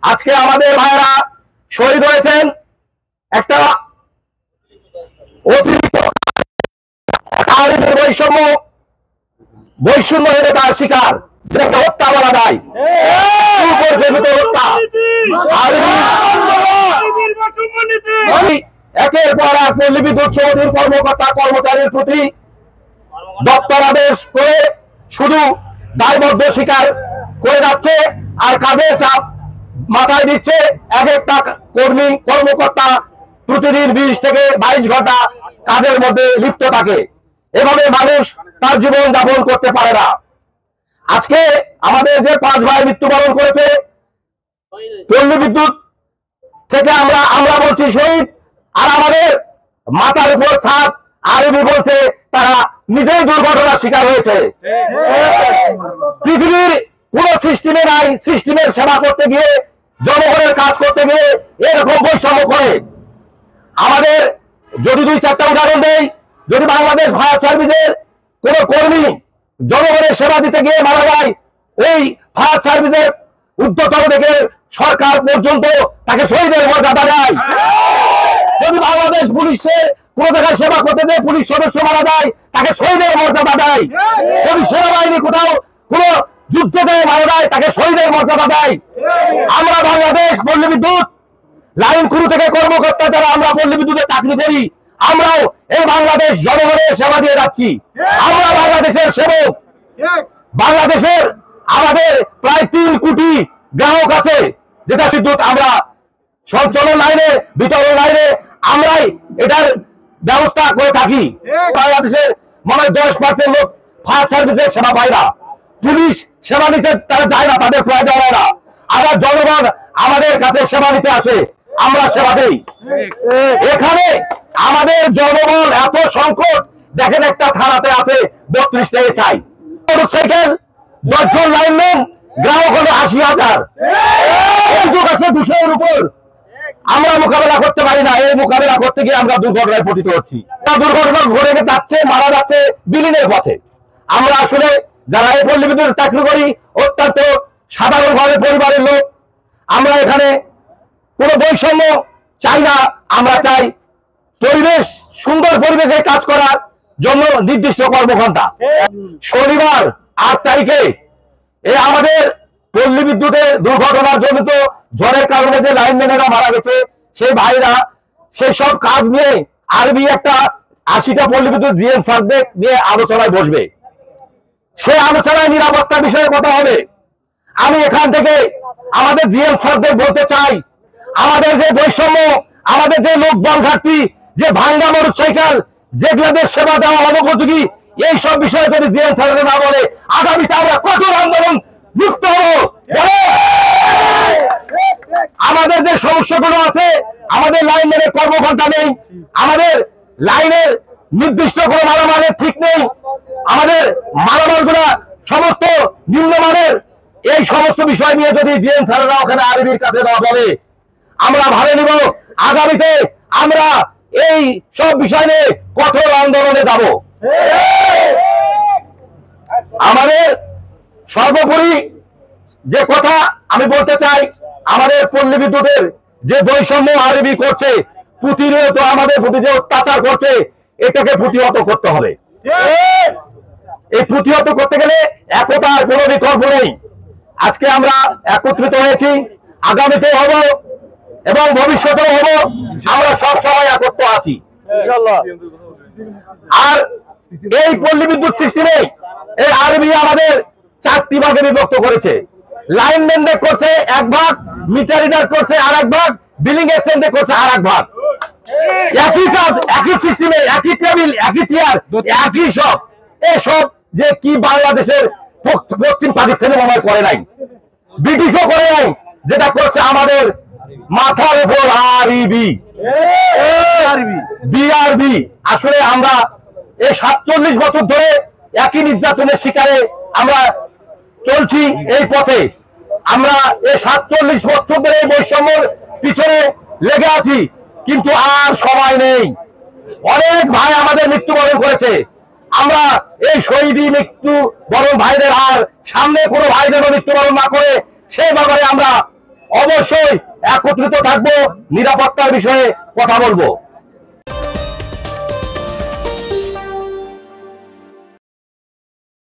আজকে আমাদের ভাইয়েরা শহীদ হয়েছেন একটা অতিরিক্ত বৈষম্যহীনতার শিকার, যেটাকে হত্যা বলা যায়। একের পর এক পল্লী বিদ্যুৎ সমিতির কর্মকর্তা কর্মচারীর প্রতি দপ্তর আদেশ করে শুধু দায়বদ্ধ স্বীকার করে যাচ্ছে, আর কাজের চাপ মাথায় দিচ্ছে। এক একটা কর্মকর্তা প্রতিদিন 20 থেকে 22 ঘন্টা কাজের মধ্যে লিপ্ত থাকে। এভাবে মানুষ তার জীবন যাপন করতে পারে না। আজকে আমাদের যে 5 ভাই মৃত্যুবরণ করেছে পল্লী বিদ্যুৎ থেকে, আমরা বলছি শহীদ, আর আমাদের মাথার উপর ছাদ আরবি বলছে তারা নিজেই দুর্ঘটনার শিকার হয়েছে। পৃথিবীর কোন সিস্টেমে নাই, সিস্টেমের সেবা করতে গিয়ে, জনগণের কাজ করতে গিয়ে এরকম বৈষম্য করে। আমাদের যদি 2-4টা উদাহরণ দেই, যদি বাংলাদেশ ফায়ার সার্ভিসের কোন কর্মী জনগণের সেবা দিতে গিয়ে মারা যায়, ওই ফায়ার সার্ভিসের ঊর্ধ্বতন থেকে সরকার পর্যন্ত তাকে শহীদের মর্যাদা দেয়। যদি বাংলাদেশ পুলিশের কোন জায়গায় সেবা করতে গিয়ে পুলিশ সদস্য মারা যায়, তাকে শহীদের মর্যাদা দেয়। যদি সেনাবাহিনী কোথাও কোন যুদ্ধে মারা যায়, তাকে শহীদের মর্যাদা দেয়। আমরা বাংলাদেশ পল্লী বিদ্যুৎ লাইন ক্রু থেকে কর্মকর্তা যারা আমরা পল্লী বিদ্যুতে চাকরি করি, আমরাও এই বাংলাদেশ জনগণের সেবা দিয়ে যাচ্ছি। আমরা বাংলাদেশের সেবক। বাংলাদেশের আমাদের প্রায় 3 কোটি গ্রাহক আছে, যেটা বিদ্যুৎ আমরা সঞ্চালন লাইনে, বিতরণ লাইনে আমরাই এটার ব্যবস্থা করে থাকি। বাংলাদেশের মনে হয় 10% লোক ফায়ার সার্ভিসের সেবা পায় না, পুলিশ সেবা নিতে তারা যায় না, তাদের প্রয়োজন হয় না। আবার জনগণ আমাদের কাছে সেবা নিতে আসে, আমরা সেবা দেই। এখানে আমাদের জনবল এত সংকট, দেখেন একটা থানাতে আছে 32টা এসআই, মোটরসাইকেল 10 জন লাইনম্যান, গ্রাহক হলো 80,000, অভিযোগ আছে 200-এর উপর। আমরা মোকাবেলা করতে পারি না। এই মোকাবেলা করতে গিয়ে আমরা দুর্ঘটনায় পতিত হচ্ছি। দুর্ঘটনা ঘটে যাচ্ছে, মারা যাচ্ছে বিলীনের পথে। আমরা আসলে যারা এই পল্লী বিদ্যুৎ চাকরি করি, অত্যন্ত সাধারণভাবে পরিবারের লোক, আমরা এখানে কোনো বৈষম্য চাই না। আমরা চাই পরিবেশ, সুন্দর পরিবেশে কাজ করার জন্য নির্দিষ্ট কর্মঘণ্টা। শনিবার 8 তারিখে আমাদের পল্লী বিদ্যুতের দুর্ঘটনার জনিত ঝড়ের কারণে যে লাইনম্যানেরা মারা গেছে, সেই ভাইরা সেই সব কাজ নিয়ে আরবি একটা 80টা পল্লী বিদ্যুৎ জিএম স্যারদের নিয়ে আলোচনায় বসবে। সেই আলোচনায় নিরাপত্তা বিষয়ে কথা হবে। আমি এখান থেকে আমাদের জিএম স্যারদের বলতে চাই, আমাদের যে বৈষম্য, আমাদের যে লোকবল ঘাটতি, যে ভাঙ্গা মোটরসাইকেল, যেগুলোদের সেবা দেওয়া অনুপযোগী, এই সব বিষয়ে যদি জিএম স্যাররা না বলে, আগামীতে আমরা কঠোর আন্দোলন মুক্ত হব। আমাদের যে সমস্যাগুলো আছে, আমাদের লাইনের কর্মঘণ্টা নেই, আমাদের লাইনের নির্দিষ্ট কোনো মালামালের ঠিক নেই, আমাদের মালামালগুলো সমস্ত নিম্নমানের। এই সমস্ত বিষয় নিয়ে যদি জিএম স্যাররা ওখানে আরবির কাছে না বলে, আমরা ভালো নিব। আগামীতে আমরা এই সব বিষয় নিয়ে কঠোর আন্দোলনে যাব। আমাদের সর্বোপরি যে কথা আমি বলতে চাই, আমাদের পল্লী বিদ্যুতের যে বৈষম্য আরবি করছে, প্রতিনিয়ত আমাদের প্রতি যে অত্যাচার করছে, এটাকে প্রতিহত করতে হবে। এই প্রতিহত করতে গেলে একতার কোনো বিকল্প নেই। আজকে আমরা একত্রিত হয়েছি, আগামীতেও হব এবং ভবিষ্যতেও হব। আমরা সব সময় একত্র আছি। আর এই পল্লী বিদ্যুৎ সিস্টেমে এই আরবি আমাদের 4টি ভাগে বিভক্ত করেছে। লাইনম্যানদের করছে 1 ভাগ, মিটার রিডার করছে আরেক ভাগ, বিলিং এজেন্টদের করছে আরেক ভাগ। একই কাজ, একই সিস্টেমে, একই টেবিল, একই চেয়ার, একই সব। এসব যে কি বাংলাদেশের পশ্চিম পাকিস্তানে মনে করে নাই, ব্রিটিশও করে নাই, যেটা করছে আমাদের মাথার উপর আরবি, বিআরবি। আসলে আমরা এই 47 বছর ধরে একই নির্যাতনের শিকারে আমরা চলছি এই পথে। আমরা এই 47 বছর ধরে এই বৈষম্যের পিছনে লেগে আছি, কিন্তু আর সময় নেই। অনেক ভাই আমাদের মৃত্যুবরণ করেছে। আমরা এই শহীদী মৃত্যুবরণ ভাইদের আর সামনে কোনো ভাই যেন মৃত্যুবরণ না করে, সেই ব্যাপারে আমরা অবশ্যই একত্রিত থাকবো, নিরাপত্তার বিষয়ে কথা বলবো।